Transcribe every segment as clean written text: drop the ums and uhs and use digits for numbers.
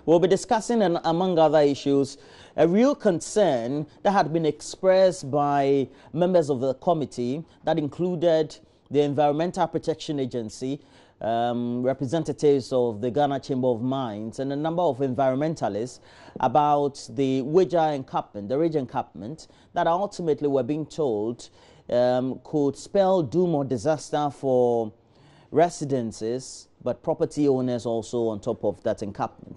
We'll be discussing, and among other issues, a real concern that had been expressed by members of the committee that included the Environmental Protection Agency, representatives of the Ghana Chamber of Mines, and a number of environmentalists about the Weija encampment, the ridge encampment, that ultimately were being told could spell doom or disaster for residences, but property owners also on top of that encampment.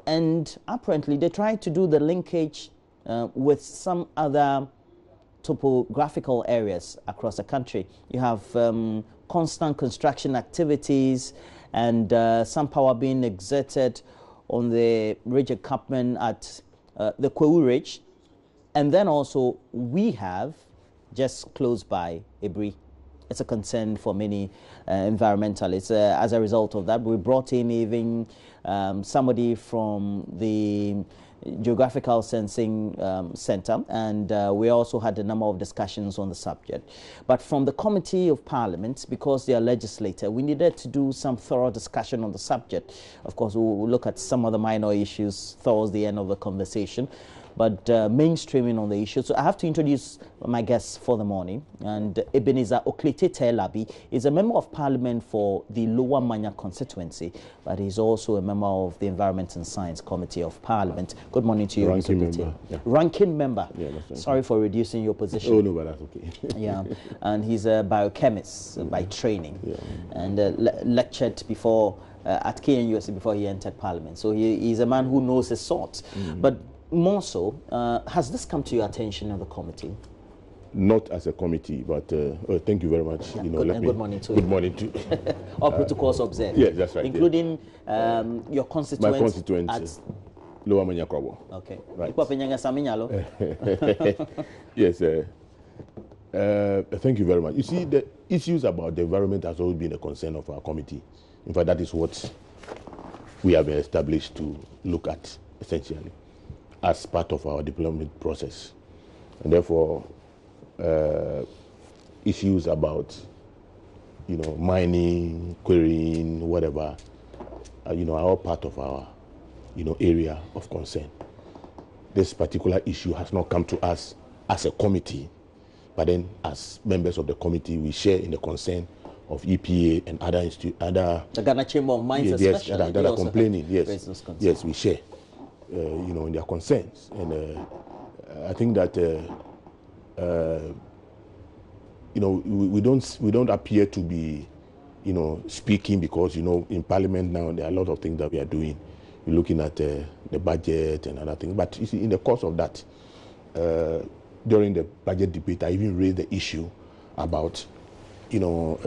And apparently they tried to do the linkage with some other topographical areas across the country. You have constant construction activities and some power being exerted on the ridge encampment at the Kwewu Ridge. And then also we have just close by Ebri. It's a concern for many environmentalists. As a result of that, we brought in even somebody from the Geographical Sensing Center, and we also had a number of discussions on the subject. But from the Committee of Parliament, because they are legislator, we needed to do some thorough discussion on the subject. Of course, we'll look at some of the minor issues towards the end of the conversation, but mainstreaming on the issue. So I have to introduce my guest for the morning, and Ebenezer Oklete-Labi is a member of Parliament for the Lower Manya constituency, but he's also a member of the Environment and Science Committee of Parliament. Good morning to you, Ranking Mr. member. Yeah. Ranking member. Yeah, that's right. Sorry for reducing your position. Oh, no, but that's okay. Yeah, and he's a biochemist by training, and lectured before at KNUST before he entered Parliament. So he's a man who knows his sort. But more so, has this come to your attention in the committee? Not as a committee, but thank you very much. Yeah, you know, good morning to you. Good morning to All protocols observed. Yes, that's right. Including your constituents. My constituents. Lower Manya Kwabo. Okay. Right. Yes. Thank you very much. You see, the issues about the environment has always been a concern of our committee. In fact, that is what we have been established to look at, essentially, as part of our deployment process. And therefore, issues about, mining, quarrying, whatever, are all part of our, area of concern. This particular issue has not come to us as a committee, but then as members of the committee, we share in the concern of EPA and other the Ghana Chamber of Mines, especially. Yes, that are complaining. Yes, we share. In their concerns, and I think that we don't appear to be speaking because in Parliament now there are a lot of things that we are doing. We're looking at the budget and other things, but you see, in the course of that, during the budget debate, I even raised the issue about the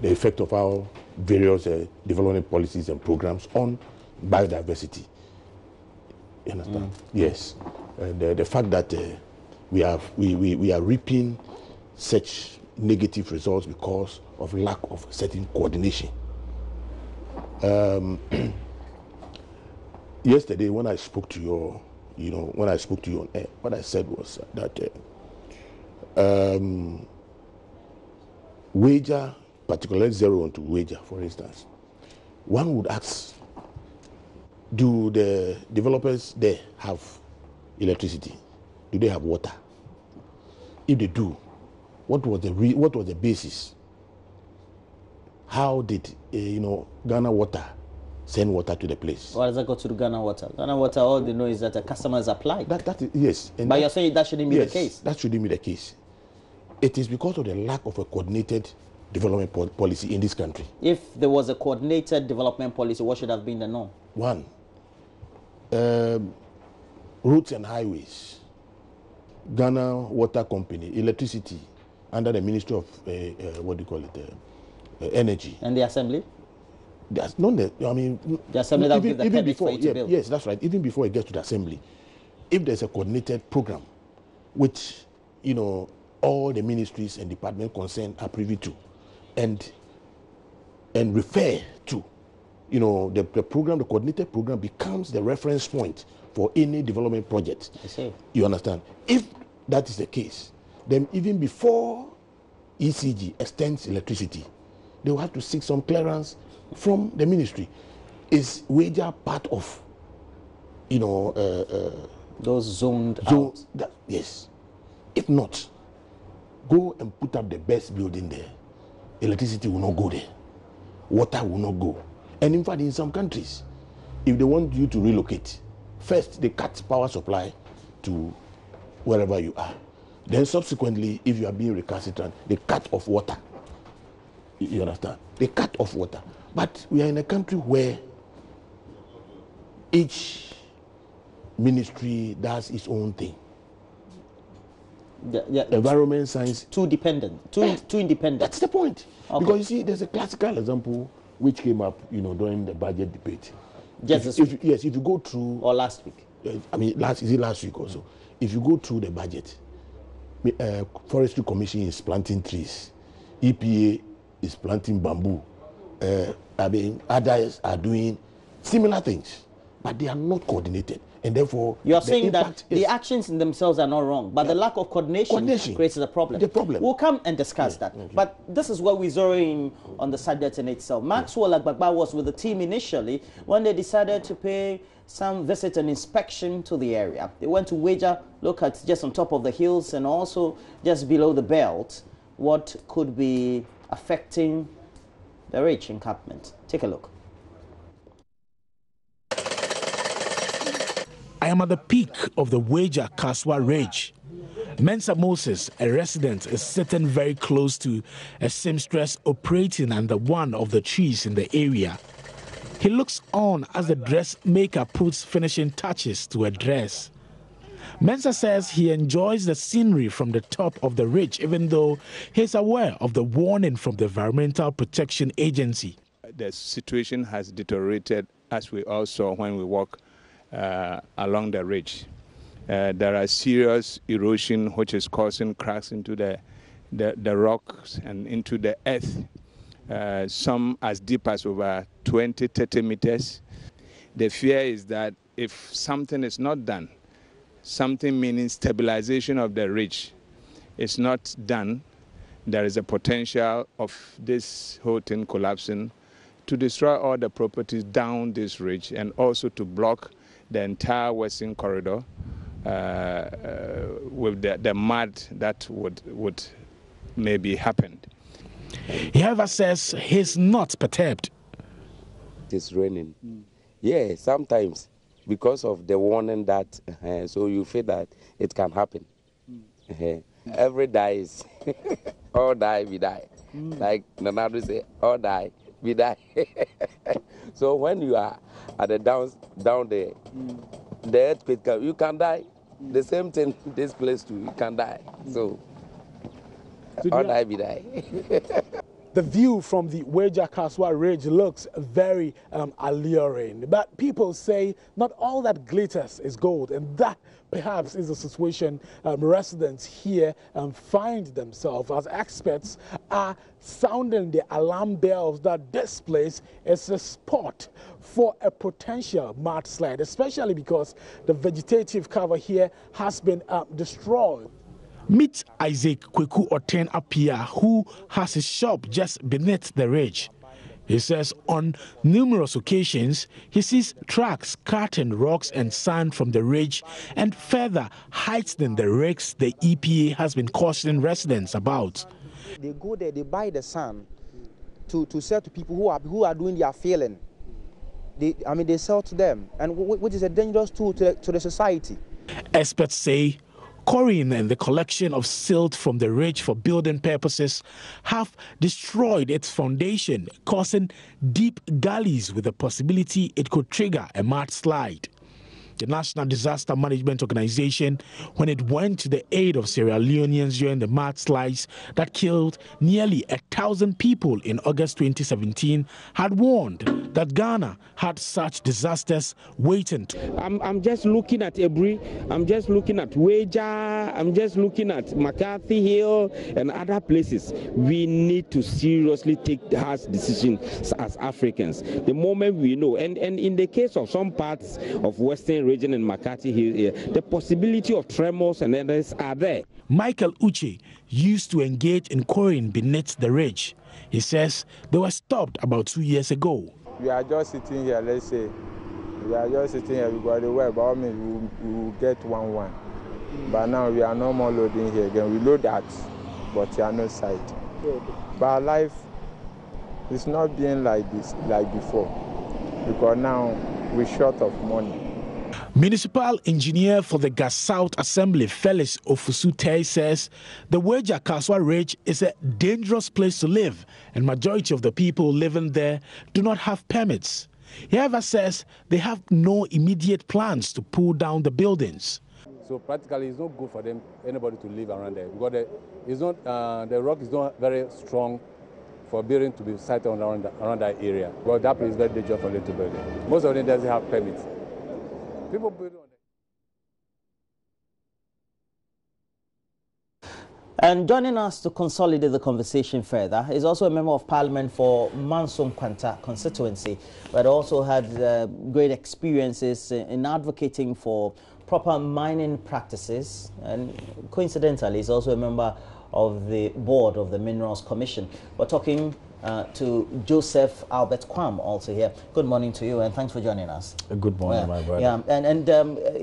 effect of our various development policies and programs on biodiversity. You understand? Yes, and the fact that we are reaping such negative results because of lack of certain coordination. Yesterday, when I spoke to you, when I spoke to you on air, what I said was that Weija, particularly zero onto Weija, for instance, one would ask, do the developers there have electricity? Do they have water? If they do, what was the basis? How did Ghana Water send water to the place? Why does that go to the Ghana Water? Ghana Water, all they know is that the customers applied. That is, yes. And but you're saying that shouldn't be the case? That shouldn't be the case. It is because of the lack of a coordinated development policy in this country. If there was a coordinated development policy, what should have been the norm? One, roads and highways, Ghana Water Company, electricity, under the Ministry of Energy. And the Assembly? That's not the, the Assembly that will give the permit for you to build. Yes, that's right. Even before it gets to the Assembly, if there's a coordinated program, which, all the ministries and departments concerned are privy to, and refer to, the program, the coordinated program becomes the reference point for any development project. I see. You understand? If that is the case, then even before ECG extends electricity, they will have to seek some clearance from the ministry. Is Weija part of, those zoned out? Yes. If not, go and put up the best building there. Electricity will not go there. Water will not go. And in fact, in some countries, if they want you to relocate, first they cut power supply to wherever you are. Then subsequently, if you are being recalcitrant, they cut off water. You understand? They cut off water. But we are in a country where each ministry does its own thing. Environment science. Too dependent. Too independent. That's the point. Okay. Because you see, there's a classical example which came up, during the budget debate. Just if you go through, or last week. Last week also. If you go through the budget, Forestry Commission is planting trees, EPA is planting bamboo. Others are doing similar things, but they are not coordinated, and therefore you are saying that the actions in themselves are not wrong, but the lack of coordination creates the problem. We'll come and discuss that. But this is where we zero in on the subject in itself. Maxwell Agbagba was with the team initially when they decided to pay some visit and inspection to the area. They went to Weija, look at just on top of the hills and also just below the belt what could be affecting the ridge encampment. Take a look. I am at the peak of the Weija Kaswa Ridge. Mensa Moses, a resident, is sitting very close to a seamstress operating under one of the trees in the area. He looks on as the dressmaker puts finishing touches to a dress. Mensa says he enjoys the scenery from the top of the ridge, even though he's aware of the warning from the Environmental Protection Agency. The situation has deteriorated, as we all saw when we walk along the ridge. There are serious erosion which is causing cracks into the rocks and into the earth. Some as deep as over 20-30 meters. The fear is that if something is not done, something meaning stabilization of the ridge is not done, there is a potential of this whole thing collapsing to destroy all the properties down this ridge and also to block the entire western corridor with the mud that would maybe happen. He, however, says he's not perturbed. It's raining. Yeah, sometimes because of the warning that, so you feel that it can happen. Every dies, all die, we die. Like Nanado say, all die, we die. So when you are at the down there, the earthquake, you can die. The same thing, this place too, you can die. So all die, we die. The view from the Weija Kaswa Ridge looks very alluring, but people say not all that glitters is gold, and that perhaps is the situation residents here find themselves, as experts are sounding the alarm bells that this place is a spot for a potential mudslide, especially because the vegetative cover here has been destroyed. Meet Isaac Kweku Oten Apia, who has a shop just beneath the ridge. He says on numerous occasions he sees trucks carting rocks and sand from the ridge and further heightening the risks the EPA has been cautioning residents about. They go there, they buy the sand to sell to people who are doing their filling. They sell to them, and which is a dangerous tool to the society. Experts say quarrying and the collection of silt from the ridge for building purposes have destroyed its foundation, causing deep gullies with the possibility it could trigger a mudslide. The National Disaster Management Organization, when it went to the aid of Sierra Leoneans during the mudslides that killed nearly 1,000 people in August 2017, had warned that Ghana had such disasters waiting. I'm just looking at Ebri, I'm just looking at Weija, I'm just looking at McCarthy Hill and other places. We need to seriously take harsh decisions as Africans. The moment we know, and in the case of some parts of Western region in McCarthy Hill, the possibility of tremors and others are there. Michael Uche used to engage in quarrying beneath the ridge. He says they were stopped about 2 years ago. we are just sitting here, let's say, we are just sitting here because the way by all means we will get 1-1. But now we are no more loading here again. We load that, but we are no side. But life is not being like this, like before, because now we're short of money. Municipal engineer for the Gas South Assembly, Felix Ofusute, says the Weija Kaswa Ridge is a dangerous place to live, and majority of the people living there do not have permits. He however says they have no immediate plans to pull down the buildings. So practically, it's not good for them, anybody to live around there, because the rock is not very strong for building to be sited around that area. Because that place is very dangerous for them to build it. Most of them doesn't have permits. People build on it. And joining us to consolidate the conversation further is also a member of parliament for Mansom Kwanta constituency, but also had great experiences in advocating for proper mining practices, and coincidentally is also a member of the board of the Minerals Commission. We're talking to Joseph Albert Kwam also here. Good morning to you, and thanks for joining us. Good morning, my brother. Yeah, and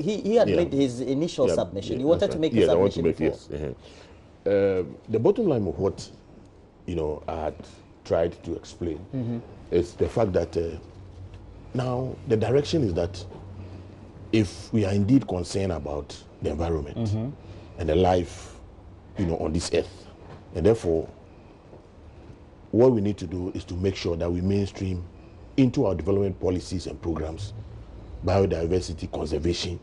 he had made his initial submission. He wanted to make his submission before. The bottom line of what I had tried to explain is the fact that now the direction is that if we are indeed concerned about the environment and the life on this earth, and therefore what we need to do is to make sure that we mainstream into our development policies and programs biodiversity conservation,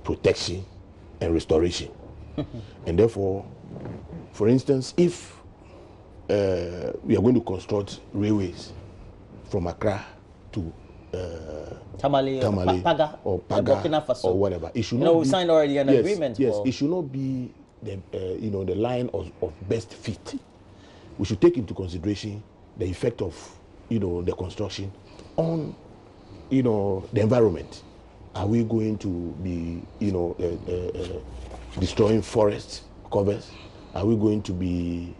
protection, and restoration. And therefore, for instance, if we are going to construct railways from Accra to Tamale or Paga or whatever, it should not we signed already an agreement. Yes, it should not be the line of best fit. We should take into consideration the effect of the construction on the environment. Are we going to be destroying forest covers? Are we going to be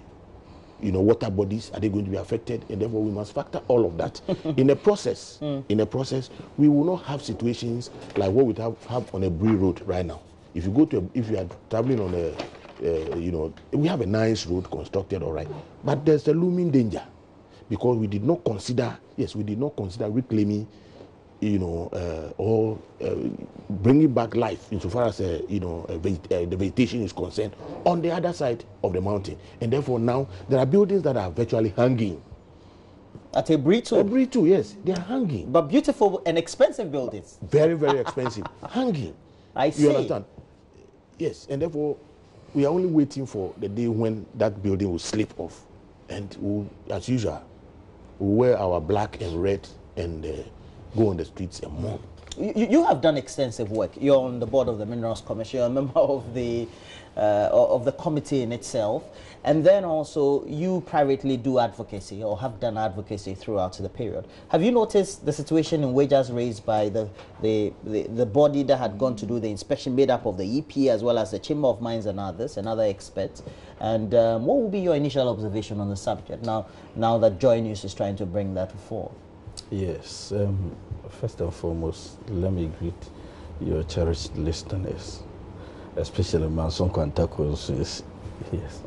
water bodies? Are they going to be affected? And therefore we must factor all of that in the process. In a process, we will not have situations like what we have on a Bree road right now. If you are traveling on a we have a nice road constructed, all right, but there's a looming danger because we did not consider reclaiming or bringing back life insofar as the vegetation is concerned on the other side of the mountain. And therefore now there are buildings that are virtually hanging. At a Bree too? A Bree too, yes. They are hanging. But beautiful and expensive buildings. Very, very expensive. Hanging. I see. You understand? Yes, and therefore we are only waiting for the day when that building will slip off. And we'll, as usual, we'll wear our black and red and go on the streets and mourn. You have done extensive work. You're on the board of the Minerals Commission. You're a member of the committee in itself, and then also you privately do advocacy or have done advocacy throughout the period. Have you noticed the situation in Weija's raised by the body that had gone to do the inspection, made up of the EP as well as the Chamber of Mines and others and other experts? And what will be your initial observation on the subject now that JoyNews is trying to bring that forward? Yes. First and foremost, let me greet your cherished listeners, especially Mansom Kwanta constituency. Yes.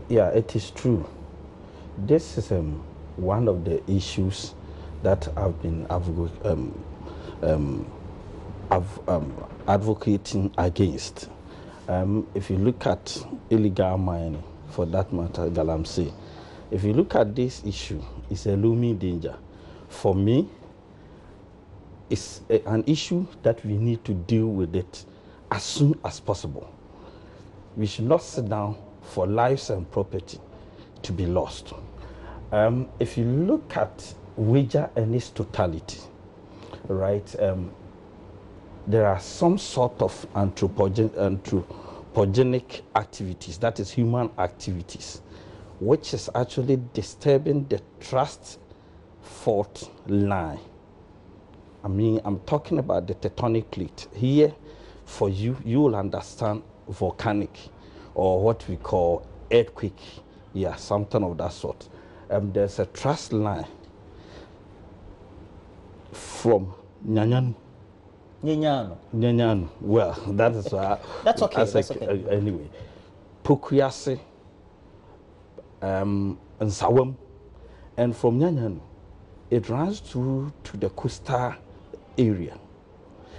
Yeah, it is true. This is one of the issues that I've been advocating against. If you look at illegal mining, for that matter, Galamsey, if you look at this issue, it's a looming danger. For me, it's an issue that we need to deal with it as soon as possible. We should not sit down for lives and property to be lost. If you look at Weija in its totality, right, there are some sort of anthropogenic activities, that is human activities, which is actually disturbing the trust fault line. I mean, I'm talking about the tectonic plate. Here, for you will understand volcanic or what we call earthquake. Yeah, something of that sort. There's a trust line from Nyanyanu. Nyanyanu. Well, that is that's okay. That's okay. Anyway, Pokuyase, and Sawam, and from Nyanyanu, it runs through to the coastal area.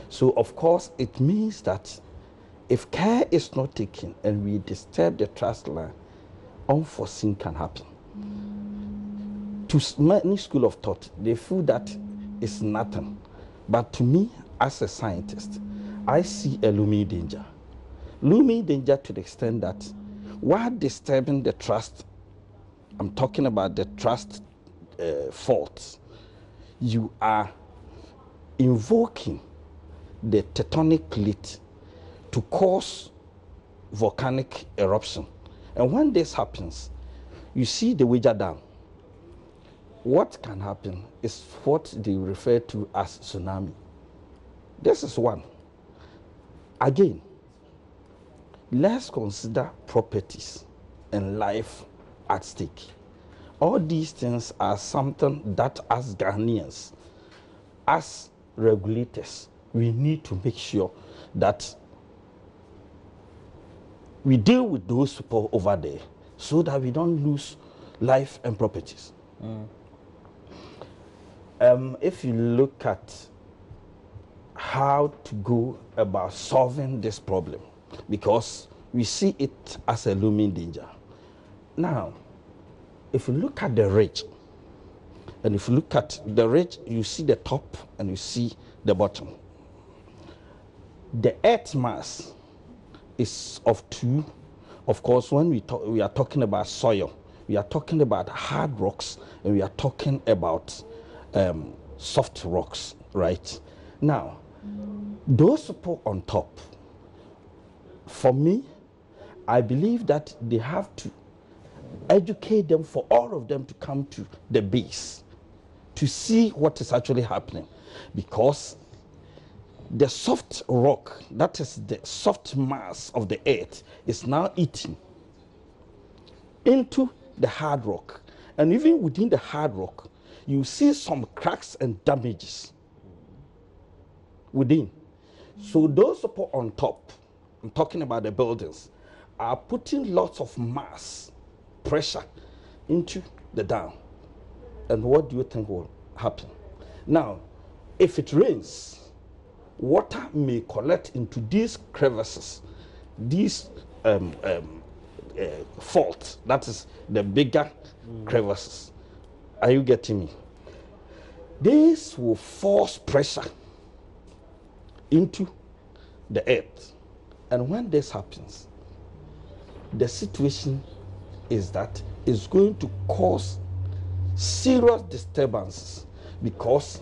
So, of course, it means that if care is not taken and we disturb the trust line, unforeseen can happen. To many school of thought, they feel that it's nothing. But to me, as a scientist, I see a looming danger. Looming danger to the extent that while disturbing the trust, I'm talking about the trust faults, you are invoking the tectonic plate to cause volcanic eruption. And when this happens, you see the Weija Dam. What can happen is what they refer to as tsunami. This is one. Again, let's consider properties and life at stake. All these things are something that as Ghanaians, as regulators, we need to make sure that we deal with those people over there so that we don't lose life and properties. If you look at how to go about solving this problem, because we see it as a looming danger. Now, if you look at the ridge, and if you look at the ridge, you see the top and you see the bottom. The earth mass is of two. Of course, when we are talking about soil, we are talking about hard rocks and we are talking about soft rocks, right? Now, those people on top, for me, I believe that they have to educate them, for all of them to come to the base to see what is actually happening, because the soft rock, that is the soft mass of the earth, is now eating into the hard rock. And even within the hard rock, you see some cracks and damages within. So those people on top, I'm talking about the buildings, are putting lots of mass pressure into the dam. And what do you think will happen? Now, if it rains, water may collect into these crevices, these faults, that is the bigger crevices. Are you getting me? This will force pressure into the earth. And when this happens, the situation is that it's going to cause serious disturbances, because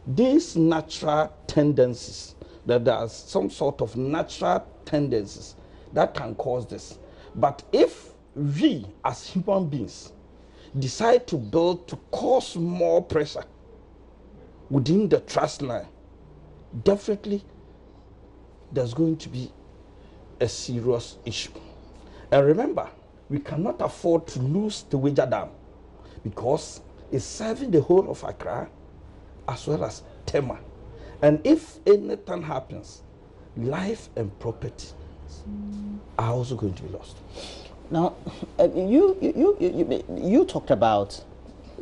these natural tendencies, that there are some sort of natural tendencies that can cause this. But if we as human beings decide to build to cause more pressure within the trust line, definitely there's going to be a serious issue. And remember, we cannot afford to lose the Weija Dam, because it's serving the whole of Accra as well as Tema. And if anything happens, life and property are also going to be lost. Now, you talked about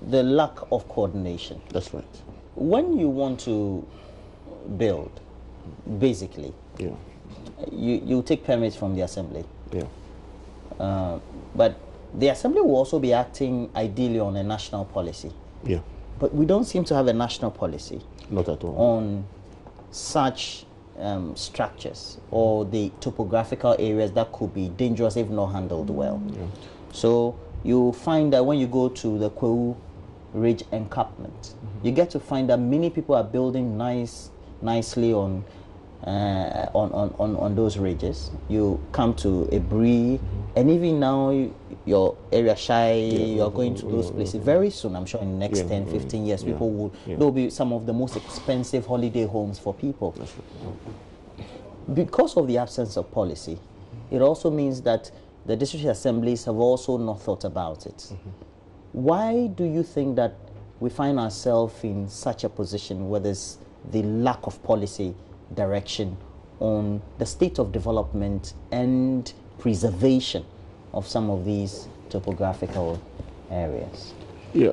the lack of coordination. That's right. When you want to build, basically, you take permits from the assembly. But the assembly will also be acting ideally on a national policy. But we don't seem to have a national policy. Not at all. On such structures or the topographical areas that could be dangerous if not handled well. So you find that when you go to the Kwewu Ridge encampment, you get to find that many people are building nicely on those ridges. You come to Ebri, and even now your area Shai, you're going to those places very soon. I'm sure in the next 10, 15 years, people will, they'll be some of the most expensive holiday homes for people. Because of the absence of policy, it also means that the district assemblies have also not thought about it. Why do you think that we find ourselves in such a position where there's the lack of policy direction on the state of development and preservation of some of these topographical areas? Yeah,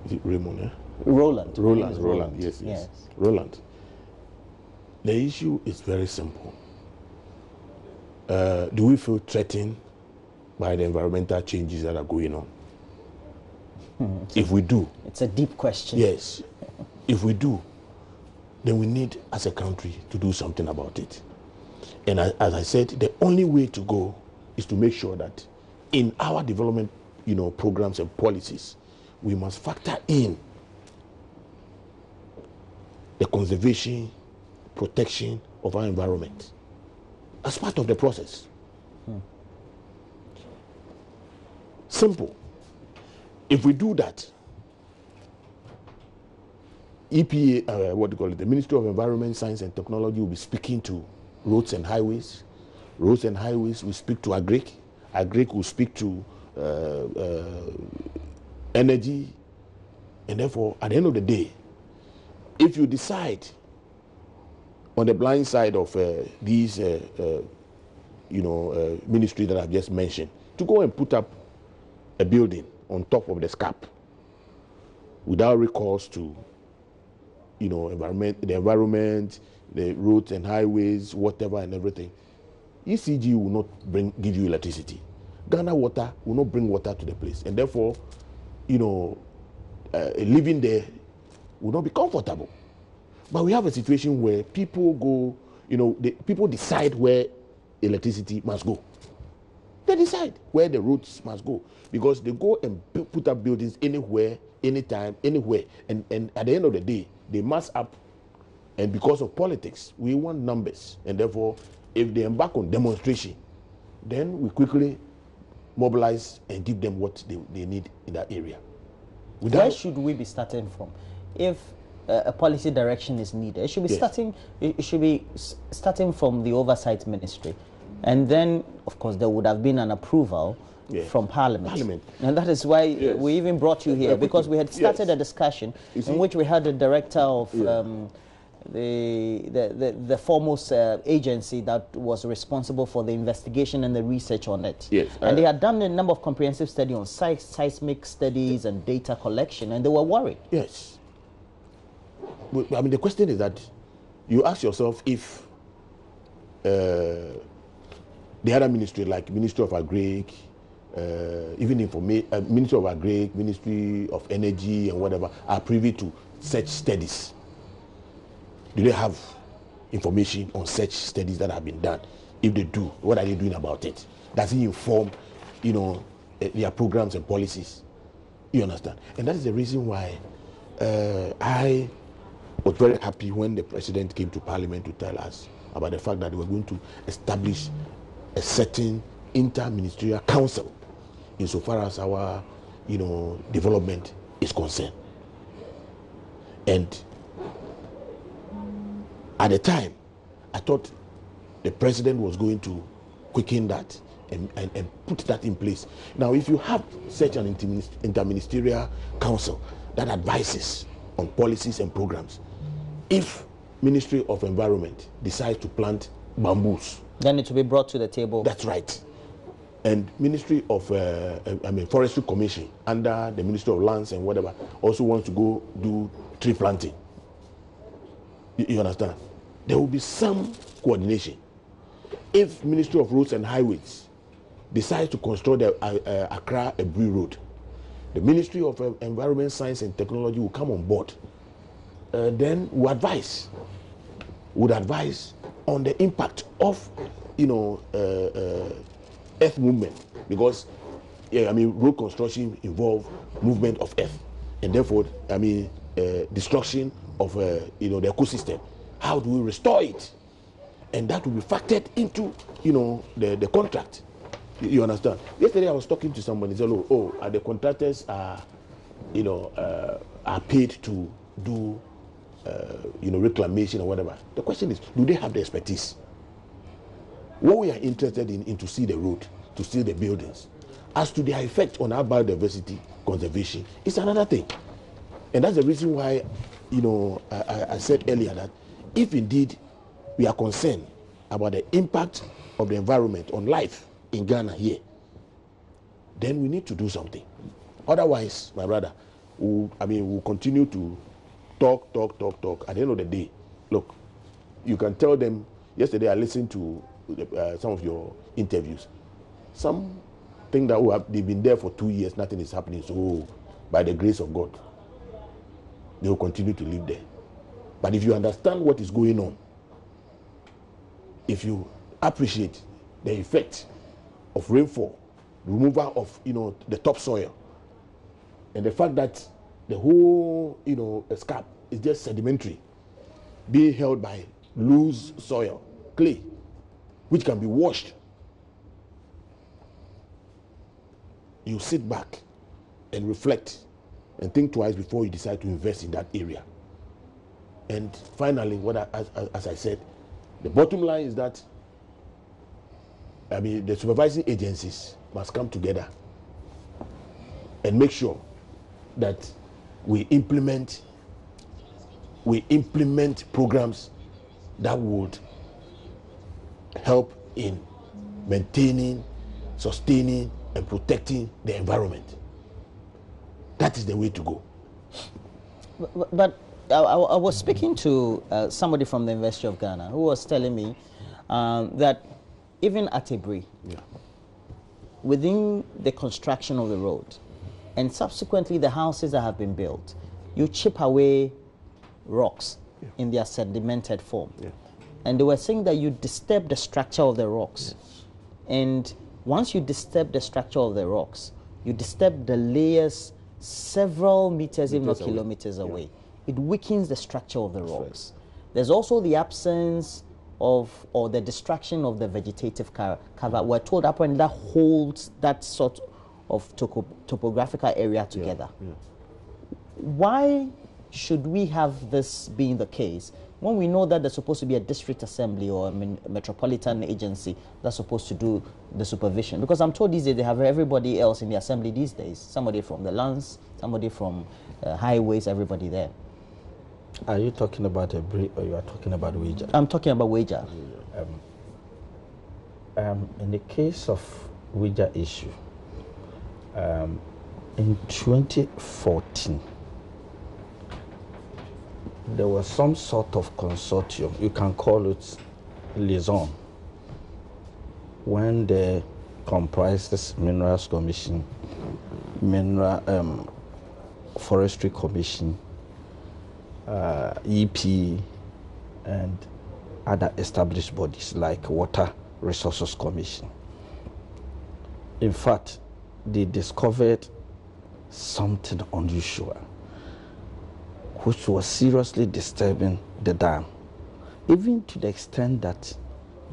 is it Raymond? Eh? Roland. Yes. Roland. The issue is very simple. Do we feel threatened by the environmental changes that are going on? If we do, it's a deep question. Yes. If we do, then we need, as a country, to do something about it. And as I said, the only way to go is to make sure that in our development, programs and policies, we must factor in the conservation, protection of our environment as part of the process. Simple. If we do that, EPA, the Ministry of Environment, Science and Technology will be speaking to roads and highways. Roads and highways will speak to Agric. Agric will speak to energy. And therefore, at the end of the day, if you decide on the blind side of these, ministries that I've just mentioned, to go and put up a building on top of the scarp without recourse to the environment, the roads and highways, whatever and everything, ECG will not give you electricity. Ghana Water will not bring water to the place, and therefore, living there will not be comfortable. But we have a situation where people go, people decide where electricity must go. They decide where the roads must go because they go and put up buildings anywhere, anytime, anywhere. And at the end of the day, they mass up. And because of politics, we want numbers. And therefore, if they embark on demonstration, then we quickly mobilize and give them what they need in that area. Where should we be starting from? If a policy direction is needed, it should be starting from the Oversight Ministry. And then, of course, there would have been an approval from Parliament. And that is why we even brought you here, because we had started a discussion in which we had the director of the foremost agency that was responsible for the investigation and the research on it. And they had done a number of comprehensive studies on seismic studies and data collection, and they were worried. Yes. I mean, the question is that you ask yourself if the other ministry, like Ministry of Agric, even Ministry of Agric, Ministry of Energy and whatever, are privy to such studies. Do they have information on such studies that have been done? If they do, what are they doing about it? Does it inform, their programs and policies? You understand? And that is the reason why I was very happy when the president came to Parliament to tell us about the fact that they were going to establish a certain inter-ministerial council insofar as our, development is concerned. And at the time, I thought the president was going to quicken that and put that in place. Now, if you have such an interministerial council that advises on policies and programs, if Ministry of Environment decides to plant bamboos, then it will be brought to the table. That's right. And Ministry of Forestry Commission under the Ministry of Lands and whatever also wants to go do tree planting. You understand? There will be some coordination. If Ministry of Roads and Highways decides to construct the Accra-Ebri Road, the Ministry of Environment, Science and Technology will come on board. Then would advise on the impact of earth movement, because road construction involves movement of earth, and therefore destruction of the ecosystem. How do we restore it? And that will be factored into the contract. You understand? Yesterday I was talking to somebody. Said, the contractors are paid to do reclamation or whatever. The question is, do they have the expertise? What we are interested in to see the road, to see the buildings. As to their effect on our biodiversity conservation, it's another thing. And that's the reason why, you know, I said earlier that if indeed we are concerned about the impact of the environment on life in Ghana here, then we need to do something. Otherwise, my brother, we'll continue to talk. At the end of the day, look, you can tell them. Yesterday I listened to some of your interviews. Some think that they've been there for 2 years, nothing is happening. So by the grace of God, they will continue to live there. But if you understand what is going on, if you appreciate the effect of rainfall, the removal of, you know, the topsoil, and the fact that the whole, you know, escarp is just sedimentary, being held by loose soil, clay, which can be washed, you sit back and reflect and think twice before you decide to invest in that area. And finally, as I said, the bottom line is that the supervising agencies must come together and make sure that we implement programs that would help in maintaining, sustaining, and protecting the environment. That is the way to go. But I was speaking to somebody from the University of Ghana who was telling me that even at Ebri, within the construction of the road, and subsequently the houses that have been built, you chip away rocks in their sedimented form. And they were saying that you disturb the structure of the rocks. And once you disturb the structure of the rocks, you disturb the layers several meters, if not kilometers away. It weakens the structure of the rocks. There's also the absence of, or the distraction of the vegetative cover. We're told apparently that holds that sort of topographical area together. Why should we have this being the case when we know that there's supposed to be a district assembly or a metropolitan agency that's supposed to do the supervision? Because I'm told these days they have everybody else in the assembly these days. Somebody from the lands, somebody from highways, everybody there. Are you talking about Ebri or you are talking about Weija? I'm talking about Weija. In the case of Weija issue, in 2014, there was some sort of consortium, you can call it liaison, when they comprises Minerals Commission, Forestry Commission, EP, and other established bodies like Water Resources Commission. In fact, they discovered something unusual, which was seriously disturbing the dam, even to the extent that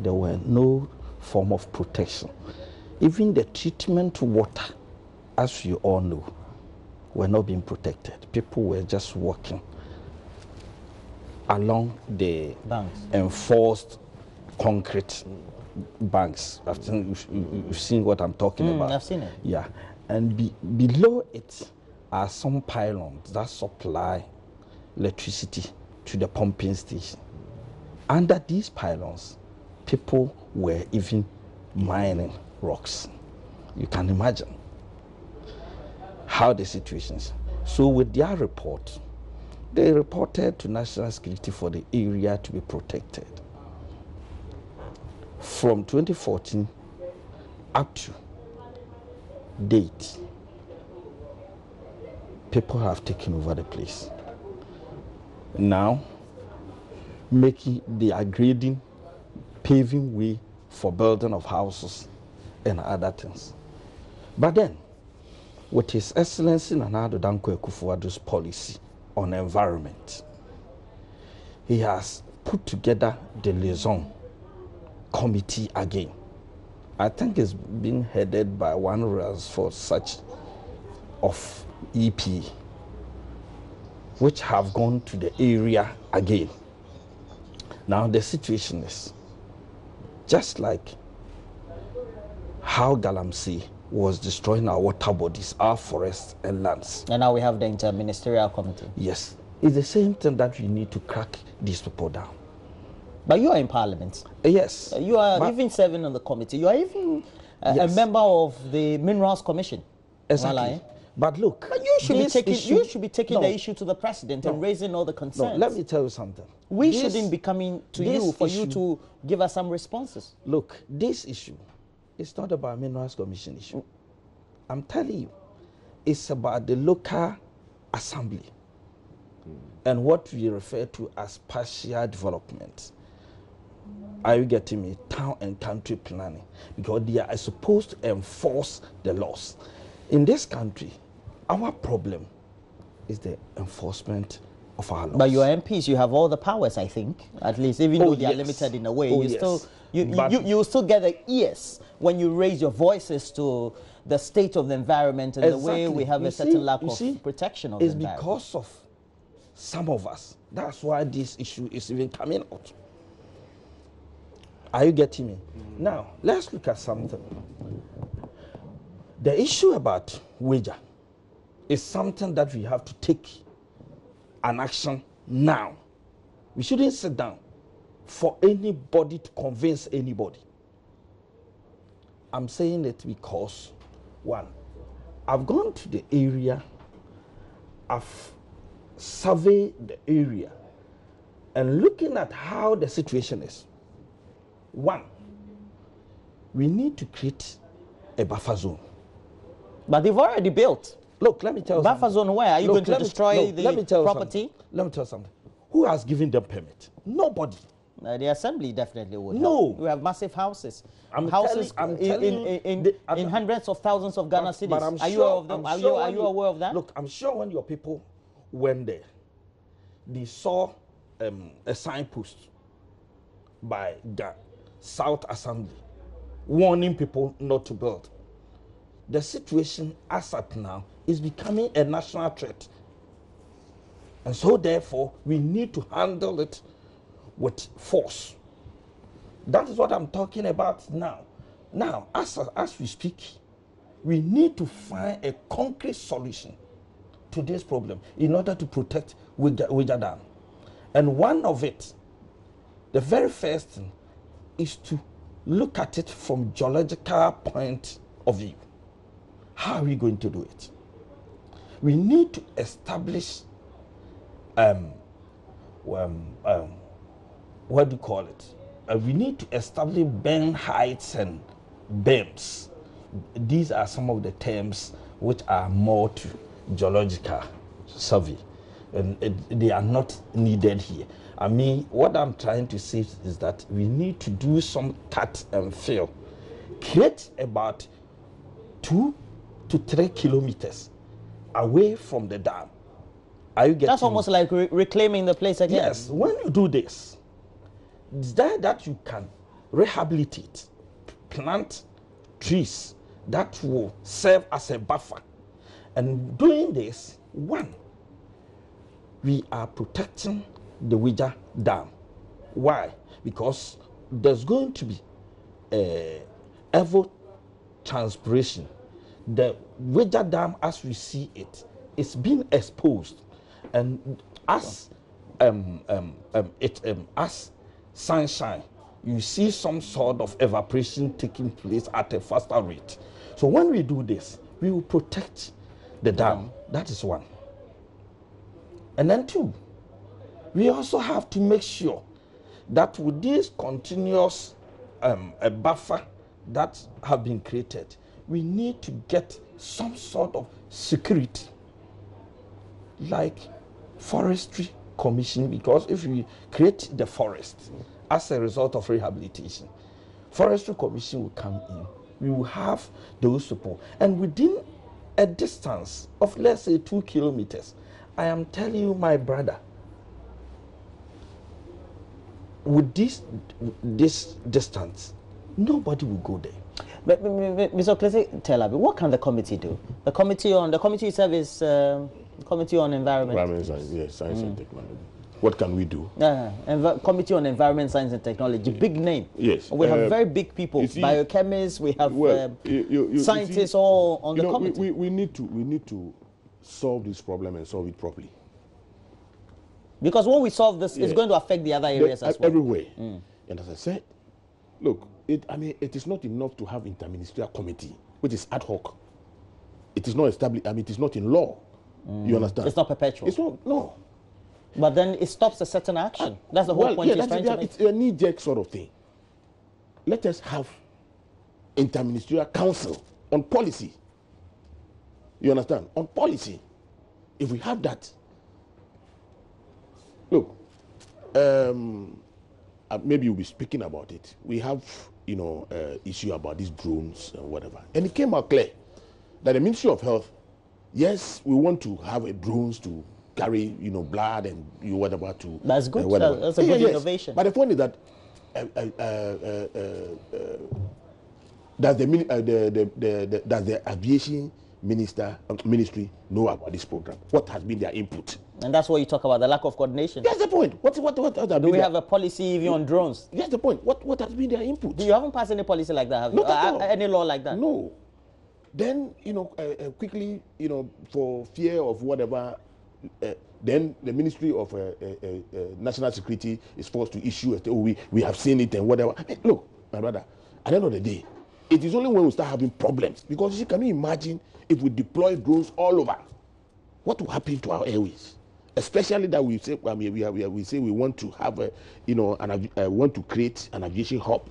there were no form of protection. Even the treatment water, as you all know, were not being protected. People were just walking along the banks, enforced concrete banks. I think you've seen what I'm talking about. I've seen it. Yeah, and below it are some pylons that supply electricity to the pumping station. Under these pylons, people were even mining rocks. You can imagine how the situation is. So with their report, they reported to National Security for the area to be protected. From 2014 up to date, people have taken over the place. Now, they are grading, paving way for building of houses and other things. But then, with His Excellency Nana Addo Dankwa Akufo-Addo's policy on environment, he has put together the liaison committee again. I think it's being headed by one Ransford such of EP, which have gone to the area again. Now the situation is just like how Galamsey was destroying our water bodies, our forests and lands. And now we have the Inter-Ministerial Committee. Yes. It's the same thing that we need to crack these people down. But you are in Parliament. Yes. You are even serving on the committee. You are even a member of the Minerals Commission. Exactly. But look, but you should be taking the issue to the president and raising all the concerns. No, let me tell you something. We shouldn't be coming to you for you to give us some responses. Look, this issue is not about Minerals Commission issue. I'm telling you, it's about the local assembly and what we refer to as partial development. Are you getting me? Town and country planning, because they are supposed to enforce the laws. In this country, our problem is the enforcement of our laws. But your MPs, you have all the powers, I think, at least, even though they are limited in a way. You still get the ears when you raise your voices to the state of the environment and the way we have a certain lack of protection of the environment. It's because of some of us. That's why this issue is even coming out. Are you getting me? Now, let's look at something. The issue about Weija is something that we have to take an action now. We shouldn't sit down for anybody to convince anybody. I'm saying it because, one, I've gone to the area, I've surveyed the area, and looking at how the situation is. One, we need to create a buffer zone. But they've already built. Look, let me tell you something. Buffer zone where? Are you going to destroy the property? Let me tell you something. Who has given them permit? Nobody. The assembly definitely would. No. We have massive houses. I'm houses in hundreds of thousands of Ghana cities. Are you aware of that? Look, I'm sure when your people went there, they saw a signpost by the South Assembly warning people not to build. The situation as at now is becoming a national threat. And so therefore, we need to handle it with force. That is what I'm talking about now. Now, as we speak, we need to find a concrete solution to this problem in order to protect Weija Dam. And one of it, the very first thing, is to look at it from geological point of view. How are we going to do it? We need to establish what do you call it? We need to establish burn heights and berms. These are some of the terms which are more to geological survey, and they are not needed here. I mean, what I'm trying to say is that we need to do some cut and fill, create about 2 to 3 kilometers away from the dam. Are you getting? That's almost like reclaiming the place again. Yes. When you do this, it's there that you can rehabilitate, plant trees that will serve as a buffer. And doing this, one, we are protecting the Weija Dam. Why? Because there's going to be evapotranspiration. The Weija Dam, as we see it, is being exposed, and as as sunshine, you see some sort of evaporation taking place at a faster rate. So when we do this, we will protect the dam. That is one. And then two, we also have to make sure that with this continuous a buffer that have been created, we need to get some sort of security, like forestry commission, because if we create the forest as a result of rehabilitation, forestry commission will come in. We will have those people, and within a distance of, let's say, 2 kilometers, I am telling you, my brother, with this distance, nobody will go there. But Mr. Klesi, tell me, what can the committee do? The committee itself is Committee on Environment. Yes, Science and Technology. What can we do? Committee on Environment, Science and Technology, big name. Yes. We have very big people, biochemists, we have scientists all on the committee. We need to solve this problem and solve it properly. Because when we solve this, it's going to affect the other areas as well. Everywhere. And as I said, look, it is not enough to have interministerial committee, which is ad hoc. It is not established. It is not in law. You understand? It's not perpetual. It's not. No. But then it stops a certain action. That's the whole point he's trying to make. It's a knee-jerk sort of thing. Let us have interministerial council on policy. You understand? On policy. If we have that, look, maybe we'll be speaking about it. We have, issue about these drones and whatever. And it came out clear that the Ministry of Health, yes, we want to have drones to carry, blood and whatever to. That's good. That's a good innovation. But the point is that does the aviation ministry know about this program? What has been their input? And that's what you talk about, the lack of coordination. That's the point. What do we have a policy even on drones? That's the point. What has been their input? You haven't passed any policy like that, have you? Any law like that? No. Then, quickly, for fear of whatever, then the Ministry of National Security is forced to issue we have seen it and whatever. I mean, look, my brother, at the end of the day, it is only when we start having problems. Because can you imagine if we deploy drones all over? What will happen to our airways? Especially that we say, we say we want to have want to create an aviation hub.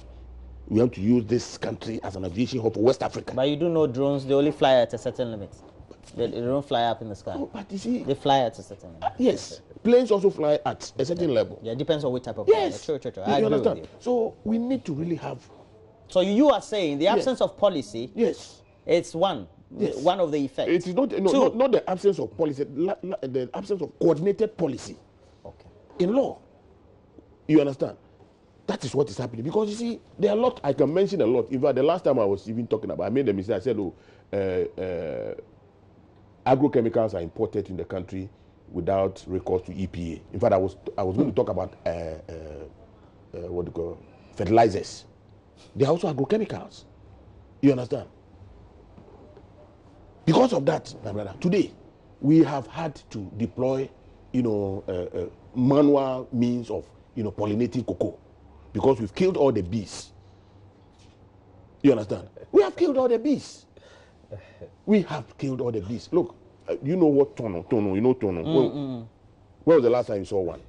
We want to use this country as an aviation hub for West Africa. But you do know drones, they only fly at a certain limit. They don't fly up in the sky. Oh, but you see, they fly at a certain level. Yes. Planes also fly at a certain level. Yeah, it depends on which type of plane. Yes. True. I agree with you. So we need to really have. So you are saying the absence of policy. Yes. It's one of the effects. It is not the absence of policy, the absence of coordinated policy. Okay. In law. You understand? That is what is happening. Because you see, there are a lot, I can mention a lot. In fact, the last time I was even talking about, I made a mistake. I said, agrochemicals are imported in the country without recourse to EPA. In fact, I was going to talk about fertilizers. They are also agrochemicals. You understand? Because of that, my brother, today we have had to deploy, manual means of, pollinating cocoa, because we've killed all the bees. You understand? We have killed all the bees. We have killed all the bees. Look, you know what tono? You know tono? When was the last time you saw one?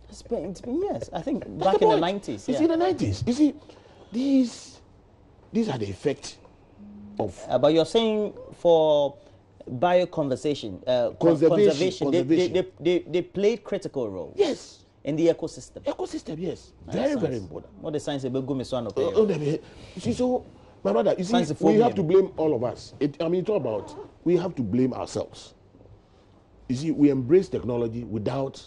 It's been years. I think back in the 90s. You see, the 90s. You see, these are the effects of. But you're saying for conservation, they played critical roles. Yes. In the ecosystem. Ecosystem, yes. Very important. What the science about Gumiswano? You see, so, my brother, you see, we have to blame all of us. It's all about, we have to blame ourselves. You see, we embrace technology without,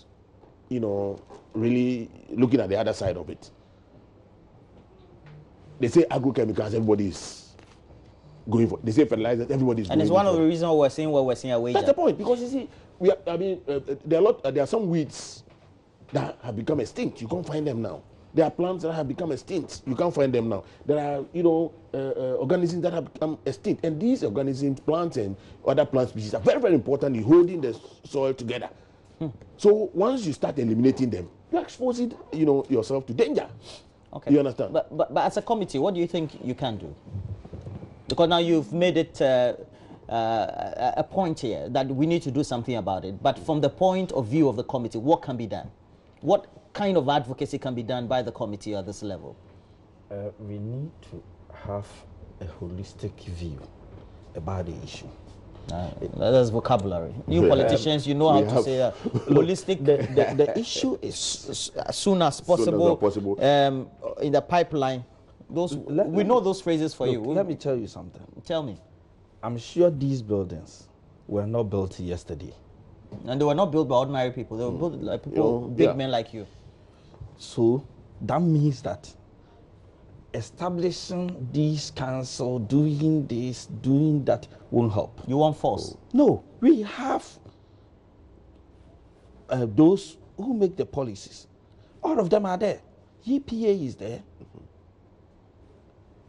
really looking at the other side of it. They say agrochemicals, everybody's going for. They say fertilizers, everybody's going for. And it's one of the reasons we're seeing what we're seeing at Weija. That's the point, because you see, there are some weeds that have become extinct. You can't find them now. There are plants that have become extinct. You can't find them now. There are, organisms that have become extinct. And these organisms, plants and other plant species are very, very important in holding the soil together. So once you start eliminating them, you're exposing, yourself to danger. Okay. You understand? But as a committee, what do you think you can do? Because now you've made it a point here that we need to do something about it. But from the point of view of the committee, what can be done? What kind of advocacy can be done by the committee at this level? We need to have a holistic view about the issue. That's vocabulary. You politicians, you know how to say that. Holistic. The issue is as soon as possible. In the pipeline. We know those phrases for you. Let me tell you something. Tell me. I'm sure these buildings were not built yesterday. And they were not built by ordinary people. They were built by people, big men like you. So that means that establishing this council, doing this, doing that won't help. You want force? No, we have those who make the policies? All of them are there. EPA is there.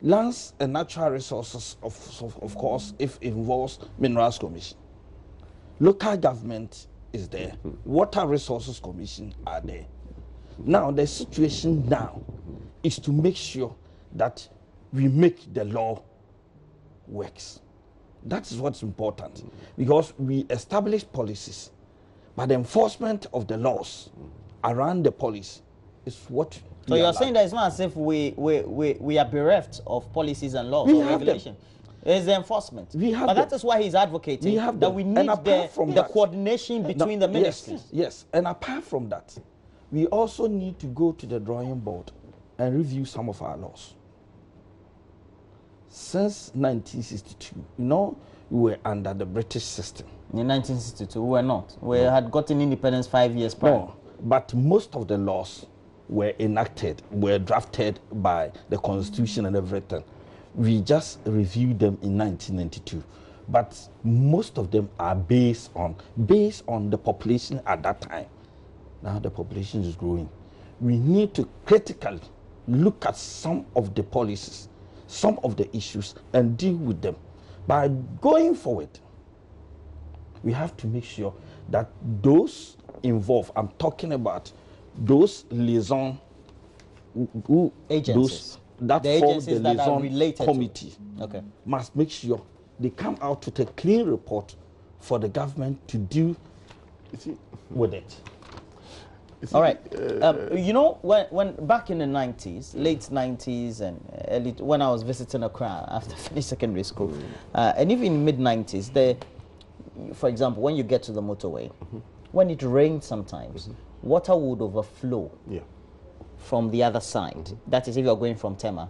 Lands and Natural Resources, of course, if it involves Minerals Commission. Local government is there. Water Resources Commission are there. Now, the situation now is to make sure that we make the law works. That is what's important, because we establish policies, but the enforcement of the laws around the policy is what. So you're saying that it's not as if we are bereft of policies and laws or regulation. It's the enforcement. But that is why he's advocating that we need the coordination between the ministries. Yes, and apart from that, we also need to go to the drawing board and review some of our laws. Since 1962, you know, we were under the British system. In 1962, we were not. We had gotten independence 5 years prior. No, but most of the laws were enacted, were drafted by the Constitution and everything. We just reviewed them in 1992. But most of them are based on the population at that time. Now the population is growing. We need to critically look at some of the policies, some of the issues, and deal with them. By going forward, we have to make sure that those involved, I'm talking about those liaison agencies, that form the that liaison are related committee, okay, must make sure they come out with a clean report for the government to deal with it. All right. You know, when back in the 90s, late 90s and early, when I was visiting Accra after finished secondary school, and even in mid 90s, for example, when you get to the motorway, when it rains sometimes, water would overflow from the other side. That is if you're going from Tema.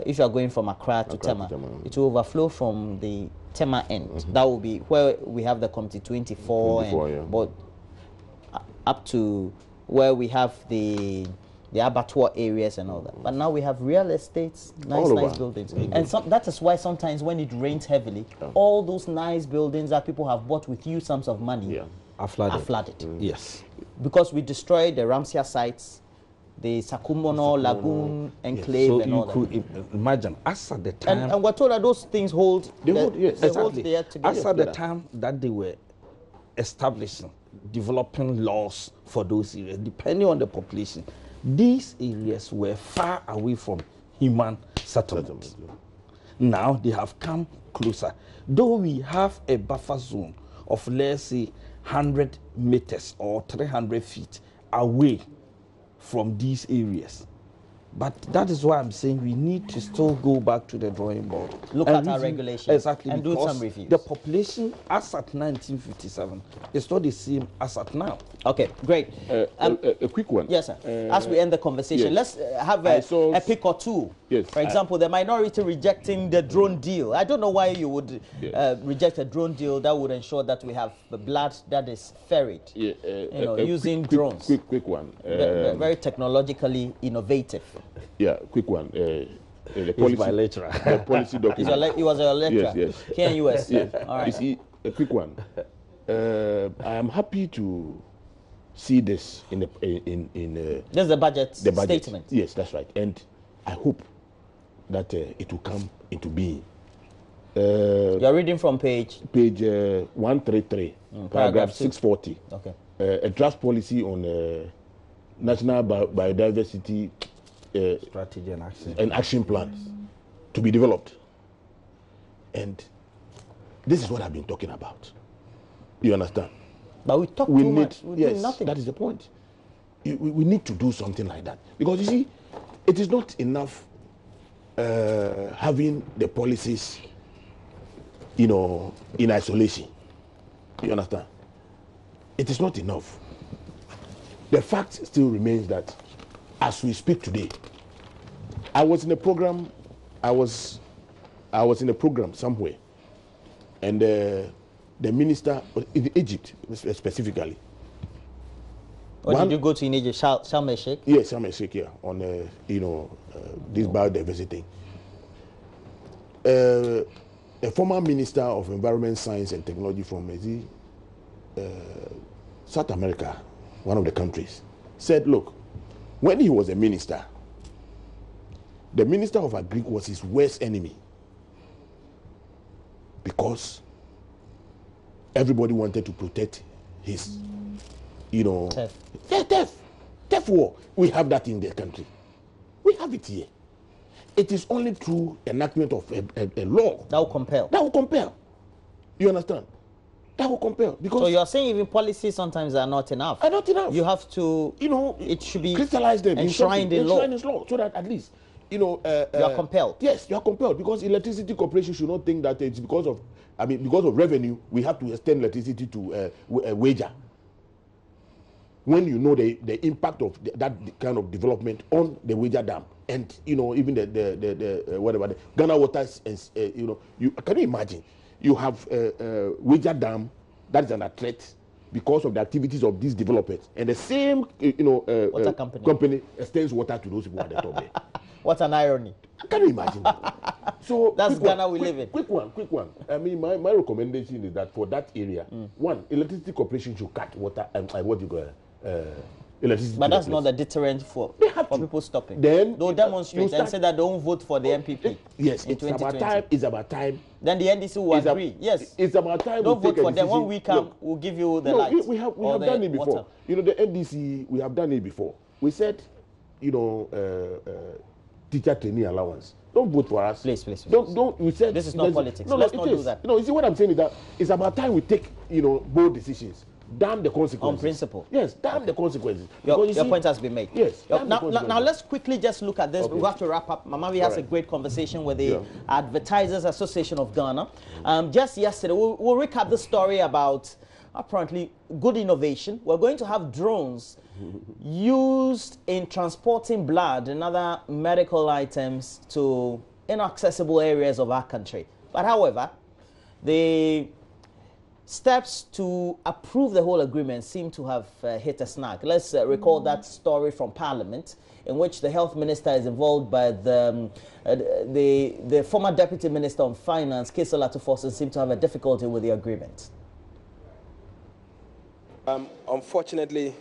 If you're going from Accra to Tema, it will overflow from the Tema end. That will be where we have the Committee 24 but up to where we have the abattoir areas and all that. But now we have real estates, nice buildings. And that is why sometimes when it rains heavily, all those nice buildings that people have bought with huge sums of money are flooded. Yes. Because we destroyed the Ramsia sites, the Sakumono Lagoon Enclave, so and all that. So you could imagine, as at the time... And we're told that those things hold the earth together. As at the time that they were establishing, developing laws for those areas, depending on the population, these areas were far away from human settlement. Now they have come closer. Though we have a buffer zone of, let's say, 100 meters or 300 feet away from these areas. But that is why I'm saying we need to still go back to the drawing board. Look at our regulations and do some reviews. The population as at 1957 is not the same as at now. Okay, great. A quick one. Yes, sir. As we end the conversation, let's have a pick or two. Yes. For example, the minority rejecting the drone deal. I don't know why you would reject a drone deal that would ensure that we have blood that is ferried, using drones. Quick one. Very technologically innovative. Yeah, quick one. The policy, my lecturer. The policy document. He was a lecturer. Yes. Here in US. Yes. All right. You see, a quick one. I am happy to see this in this is the budget statement. Yes, that's right. And I hope that it will come into being. You're reading from page 133, paragraph 640. Okay. A draft policy on national biodiversity strategy and action plans to be developed. And this is what I've been talking about. You understand? But we talk too much. We do nothing. That is the point. We need to do something like that. Because you see, it is not enough having the policies, in isolation. You understand? It is not enough. The fact still remains that as we speak today, I was in a program somewhere, and the minister in Egypt specifically. Or did you go to in Egypt, Sharm el-Sheikh? Yes, Sharm el-Sheikh, on this biodiversity. A former minister of environment, science and technology from South America, one of the countries, said, look, when he was a minister, the minister of Agri was his worst enemy because everybody wanted to protect his, theft war. We have that in the country. We have it here. It is only through enactment of a law that will compel. That will compel. You understand? That will compel. Because so you are saying even policies sometimes are not enough. Are not enough. You have to, it should be crystallize them, enshrined in law, so that at least you are compelled. Yes, you are compelled, because electricity corporation should not think that it's because of revenue we have to extend electricity to Weija. When you know the impact of that kind of development on the Weija Dam, and even the Ghana Waters, can you imagine? You have Weija Dam that is under threat because of the activities of these developers, and the same water company extends water to those people at the top there. What an irony! Can you imagine? So that's Ghana we live in. Quick one. I mean, my recommendation is that for that area, one, electricity corporation should cut water and electricity. But that's not a deterrent for people stopping. Then they'll demonstrate and say that they won't vote for the MPP. Yes, it's about time. Then the NDC will agree. Yes, it's about time. Don't vote for them. When we come, we'll give you the light. We have done it before. Water. The NDC, we have done it before. We said, teacher training allowance. Don't vote for us. Please. Don't. We said this is not politics. Let's not do that. No, you see what I'm saying is that it's about time we take bold decisions. Damn the consequences. On principle. Yes, damn the consequences. Your point has been made. Yes. Now let's quickly just look at this. Okay. We have to wrap up. Mamavi has a great conversation with the Advertisers Association of Ghana. Just yesterday, we'll recap the story about apparently good innovation. We're going to have drones used in transporting blood and other medical items to inaccessible areas of our country. But however, the steps to approve the whole agreement seem to have hit a snag. Let's recall that story from Parliament, in which the health minister is involved by the former deputy minister on finance, Kesela Tufosin, seemed to have a difficulty with the agreement. Unfortunately,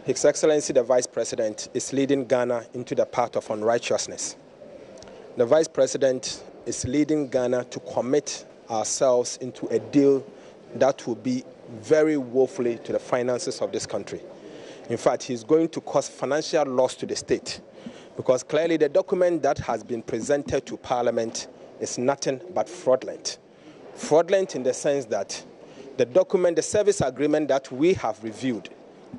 His Excellency the Vice President is leading Ghana into the path of unrighteousness. The Vice President is leading Ghana to commit ourselves into a deal that will be very woefully to the finances of this country. In fact, he's going to cause financial loss to the state, because clearly the document that has been presented to Parliament is nothing but fraudulent. Fraudulent in the sense that the document, the service agreement that we have reviewed,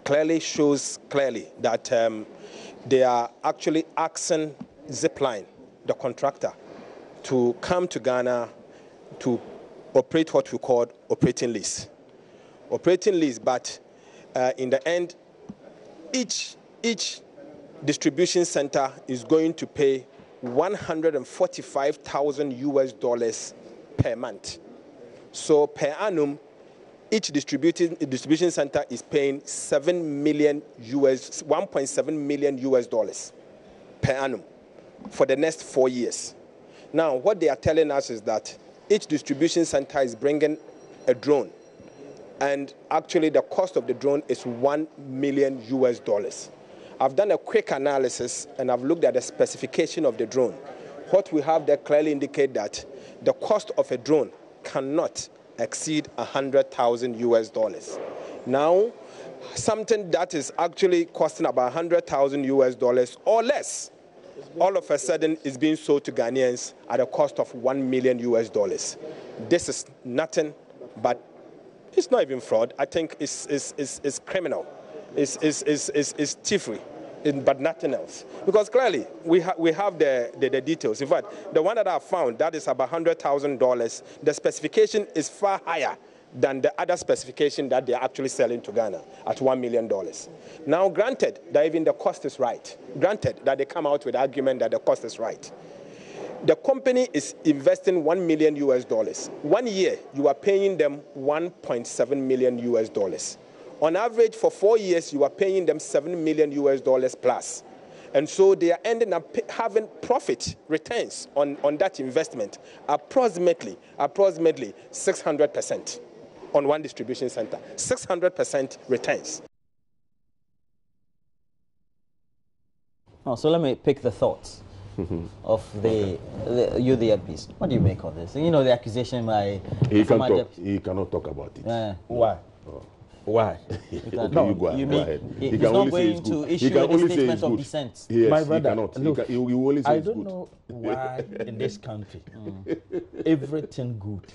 clearly shows that they are actually asking Zipline, the contractor, to come to Ghana to operate what we call operating lease. Operating lease, but in the end, each distribution center is going to pay $145,000 per month. So per annum, each distribution center is paying $1.7 million per annum for the next 4 years. Now, what they are telling us is that each distribution center is bringing a drone, and actually the cost of the drone is $1 million. I've done a quick analysis and I've looked at the specification of the drone. What we have there clearly indicate that the cost of a drone cannot exceed $100,000. Now, something that is actually costing about $100,000 or less, all of a sudden is being sold to Ghanaians at a cost of $1 million. This is nothing but, it's not even fraud. I think it's criminal. It's thievery, but nothing else. Because clearly, we have the details. In fact, the one that I found, that is about $100,000. The specification is far higher than the other specification that they're actually selling to Ghana at $1 million. Now, granted that even the cost is right, granted that they come out with the argument that the cost is right, the company is investing $1 million. 1 year, you are paying them $1.7 million. On average, for 4 years, you are paying them $7 million plus. And so they are ending up having profit returns on that investment, approximately 600% on one distribution center, 600% returns. Oh, so let me pick the thoughts of the MPs. What do you make of this? You know, the accusation by he cannot talk about it. Why? Why? No, you mean he's not going to issue a statement of dissent? Yes, my brother, he cannot. Look, he will only say I don't know why in this country everything good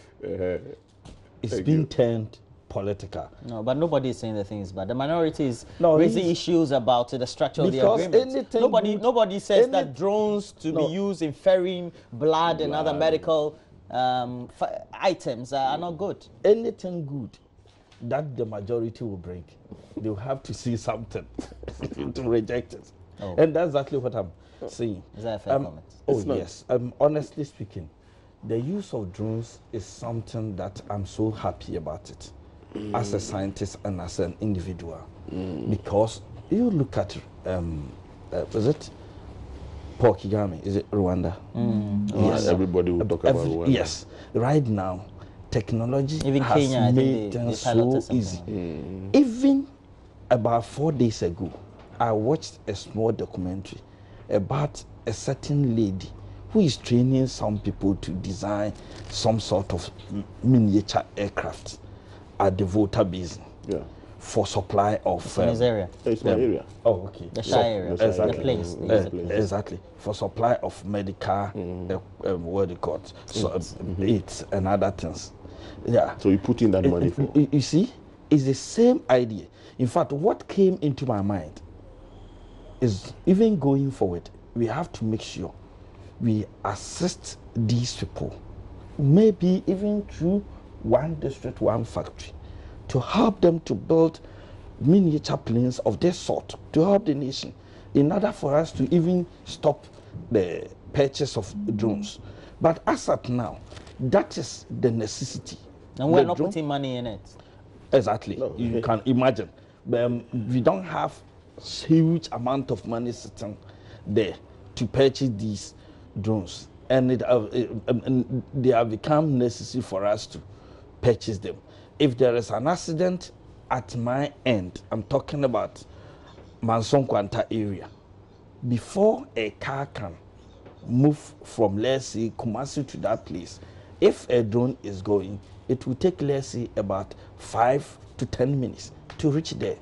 is being turned political. No, but nobody is saying the thing is bad. The minority is raising issues about the structure of the agreement. Nobody says that drones to be used in ferrying blood and other medical items are not good. Anything good that the majority will bring, they will have to see something to reject it. Oh. And that's exactly what I'm saying. Is that a fair comment? Oh, yes. Honestly speaking, the use of drones is something that I'm so happy about it as a scientist and as an individual. Because you look at, is it Paul Kagame? Is it Rwanda? Yes. Everybody will talk about Rwanda. Yes. Right now, technology even has Kenya, made things so easy. Even about 4 days ago, I watched a small documentary about a certain lady who is training some people to design some sort of miniature aircraft at the Volta Basin for supply of... It's in his area. It's my area. Oh, okay. The Shire area. Exactly. The place. Exactly. For supply of medical, what do you call it? So, aids and other things. Yeah. So you put in that money for... You see, it's the same idea. In fact, what came into my mind is even going forward, we have to make sure we assist these people, maybe even through one district, one factory, to help them to build miniature planes of this sort, to help the nation, in order for us to even stop the purchase of drones. But as at now, that is the necessity. And we're not putting money in it. Exactly. No. You can imagine. We don't have huge amount of money sitting there to purchase these drones. And they have become necessary for us to purchase them. If there is an accident at my end, I'm talking about Manson Kwanta area, before a car can move from, let's say, Kumasi to that place, if a drone is going, it will take, let's say, about 5 to 10 minutes to reach there.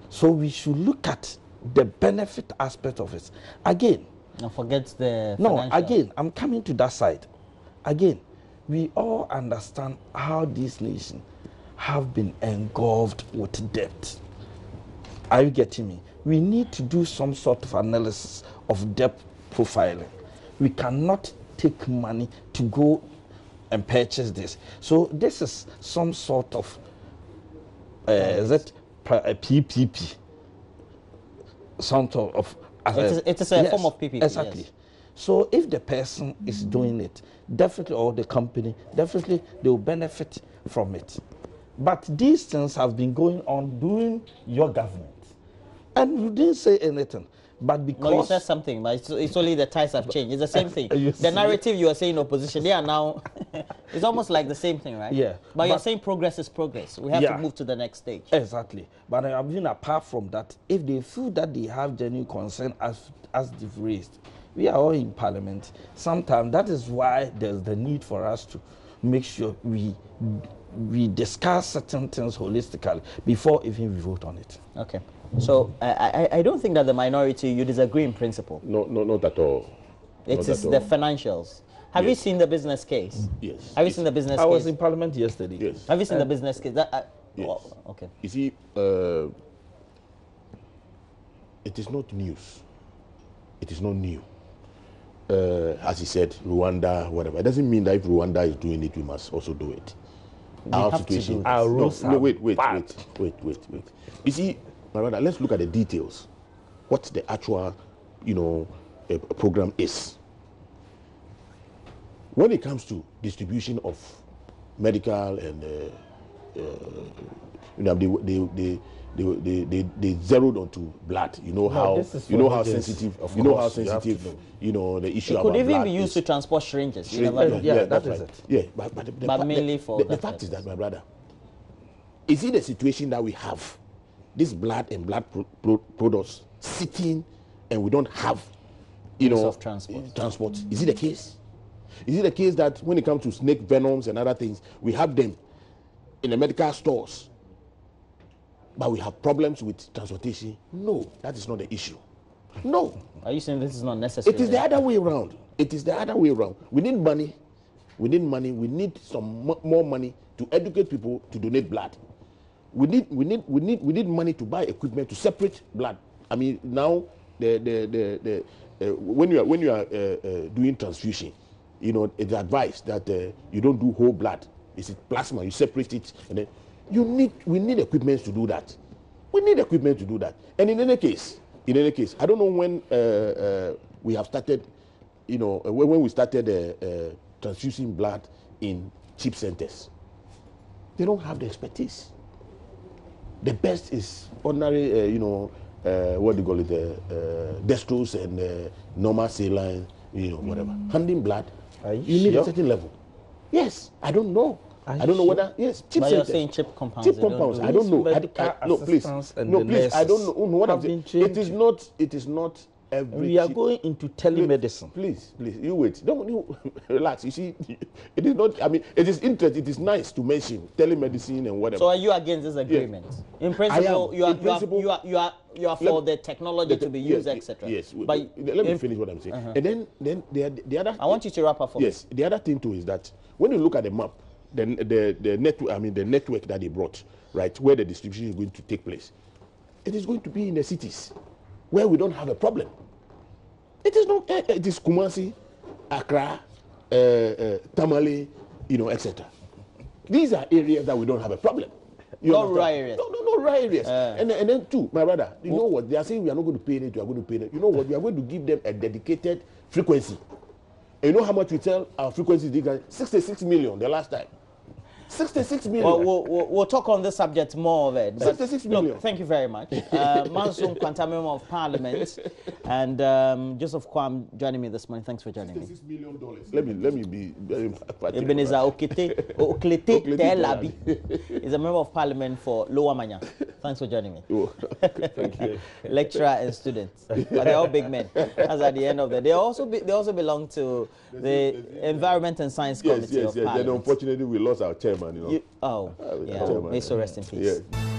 So we should look at the benefit aspect of it. Again. And forget the No, financial. again, I'm coming to that side. Again, we all understand how this nation have been engulfed with debt. Are you getting me? We need to do some sort of analysis of debt profiling. We cannot take money to go and purchase this. So this is some sort of is it a PPP? Some sort of it is a form of PPP. Exactly. Yes. So if the person is doing it, definitely, or the company, definitely they will benefit from it. But these things have been going on during your government, and you didn't say anything. But because no, you said something, but it's only the ties have changed. It's the same thing. The narrative you are saying opposition, they are now. It's almost like the same thing, right? Yeah. But you're saying progress is progress. We have to move to the next stage. Exactly. But I mean, apart from that, if they feel that they have genuine concern as they've raised, we are all in Parliament. Sometimes that is why there's the need for us to make sure we discuss certain things holistically before even we vote on it. Okay. So I don't think that the minority, you disagree in principle. No, not at all. It is the financials. Have you seen the business case? Yes. Have you seen the business case? I was in Parliament yesterday. Yes. Have you seen the business case? Yes. Oh, okay. You see, it is not news. It is not new. As he said, Rwanda, whatever. It doesn't mean that if Rwanda is doing it, we must also do it. Our situation. Our rules wait. You see, my brother, let's look at the details. What the actual, program is. When it comes to distribution of medical and, they zeroed onto blood. You know how sensitive. The issue. It could even be used to transport syringes. You never know. Yeah, that is it. Yeah, but mainly for the fact is that, my brother, is it the situation that we have this blood and blood products sitting and we don't have, transport. Is it the case? Is it the case that when it comes to snake venoms and other things, we have them in the medical stores, but we have problems with transportation? No, that is not the issue. No. Are you saying this is not necessary? It is the other way around. It is the other way around. We need money. We need money. We need some more money to educate people to donate blood. We need money to buy equipment to separate blood. I mean, now when you are doing transfusion, it's advised that you don't do whole blood. It's plasma. You separate it, and then we need equipment to do that. We need equipment to do that. And in any case, I don't know when we have started. When we started transfusing blood in cheap centers, they don't have the expertise. The best is ordinary, what do you call it, dextrose and normal saline, whatever. Handing blood, you need a certain level. Yes, I don't know. I don't know whether, yes, cheap centers. You're saying cheap compounds. Cheap compounds, I don't know. No, please, I don't know what I'm saying. It is not every. We are going into telemedicine. Please, you wait. Don't relax. You see, it is not. I mean, it is interesting. It is nice to mention telemedicine and whatever. So, are you against this agreement? Yeah. In principle, you are for the technology to be used, etc. Yes, but let me finish what I'm saying. And then the other. I want you to wrap up for me. Yes, the other thing too is that when you look at the map, the network. I mean, the network that they brought, right, where the distribution is going to take place, it is going to be in the cities where we don't have a problem. It is not. It is Kumasi, Accra, Tamale, etc. These are areas that we don't have a problem. No rural areas. No rural areas. And then too, my brother, you know what? They are saying we are not going to pay it. We are going to pay it. You know what? We are going to give them a dedicated frequency. And you know how much we tell our frequencies? 66 million the last time. 66 million. Well, we'll talk on this subject more of it. 66 million. Look, thank you very much. Mansour Kwanta, Member of Parliament, and Joseph Kwam joining me this morning. Thanks for joining me. $66 million. Let me be very Ebenezer Oklete Telabi is a Member of Parliament for Lower Manya. Thanks for joining me. Thank you. Lecturer and students, but they're all big men. As at the end of the day, they also belong to the Environment and Science Committee of Parliament. Then unfortunately we lost our chairman. May so rest in peace. Yeah.